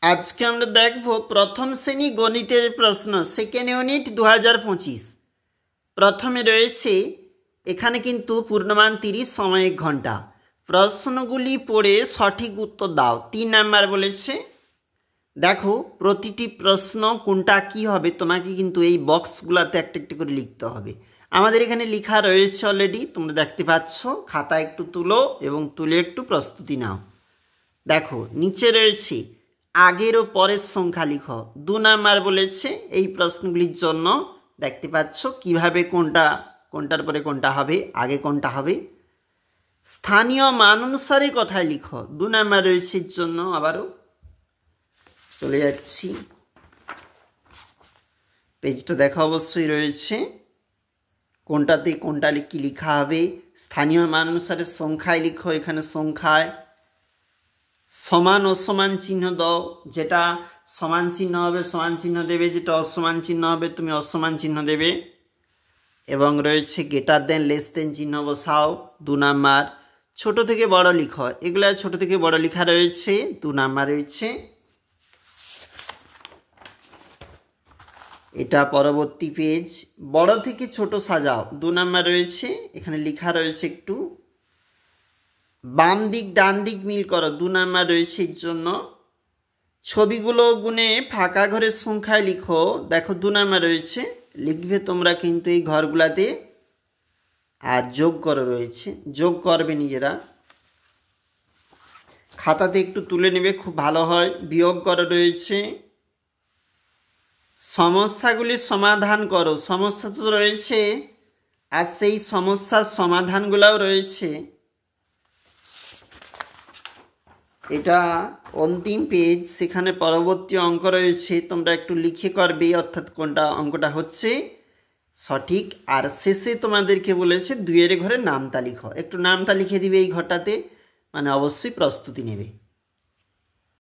আজকে আমরা দেখব প্রথম শ্রেণী গণিতের প্রশ্ন সেকেন্ড ইউনিট 2025। প্রথমে রয়েছে এখানে কিন্তু পূর্ণমান 30, সময় 1 ঘন্টা। প্রশ্নগুলি পড়ে সঠিক উত্তর দাও। 3 নাম্বার বলেছে। দেখো প্রতিটি প্রশ্ন কোনটা কি হবে তোমাকে কিন্তু এই বক্সগুলোতে একটা একটা করে লিখতে হবে। আমাদের এখানে লেখা রয়েছে অলরেডি, তোমরা দেখতে পাচ্ছ। খাতা একটু তুলো এবং তুলে একটু প্রস্তুতি নাও। দেখো নিচে রয়েছে আগের ও পরের সংখ্যা লিখো। 2 নাম্বার বলেছে এই প্রশ্নগুলির জন্য। দেখতে পাচ্ছ কিভাবে কোনটার পরে কোনটা হবে, আগে কোনটা হবে। স্থানীয় মান অনুসারে কথায় লিখো। 2 নাম্বার রয়েছে এর জন্য। আবারও চলে যাচ্ছি, পেজটা দেখা অবশ্যই রয়েছে। কোনটাতে কোনটা কি লেখা হবে। স্থানীয় মান অনুসারে সংখ্যায় লিখো। এখানে সংখ্যায় সমান অসমান চিহ্ন দাও। যেটা সমান চিহ্ন হবে সমান চিহ্ন দেবে, যেটা অসমান চিহ্ন হবে তুমি অসমান চিহ্ন দেবে। এবং রয়েছে গ্রেটার দেন লেস দেন চিহ্ন বসাও। 2 নাম্বার ছোট থেকে বড় লিখো। এগুলা ছোট থেকে বড় লেখা রয়েছে। 2 নাম্বার রয়েছে। এটা পরবর্তী পেজ। বড় থেকে ছোট সাজাও। 2 নাম্বার রয়েছে। এখানে লেখা রয়েছে একটু বাম দিক ডান দিক মিল করো। 2 নাম্বার রয়েছে এর জন্য। ছবিগুলো গুনে ফাঁকা ঘরের সংখ্যায় লিখো। দেখো 2 নাম্বার রয়েছে, লিখবে তোমরা কিন্তু এই ঘরগুলাতে। আর যোগ করো রয়েছে, যোগ করবে নিজেরা। খাতাতে একটু তুলে নেবে, খুব ভালো হয়। বিয়োগ করো রয়েছে। সমস্যাগুলি সমাধান করো। সমস্যা তো রয়েছে আর সেই সমস্যার সমাধানগুলোও রয়েছে। এটা অন্তিম পেজ, সেখানে পরবর্তী অঙ্ক রয়েছে। তোমরা একটু লিখে করবে, অর্থাৎ কোনটা অঙ্কটা হচ্ছে সঠিক। আর শেষে তোমাদেরকে বলেছে 2 এর ঘরে নামটা লিখো। একটু নামটা লিখে দিবে এই ঘরটাতে, মানে অবশ্যই প্রস্তুতি নেবে।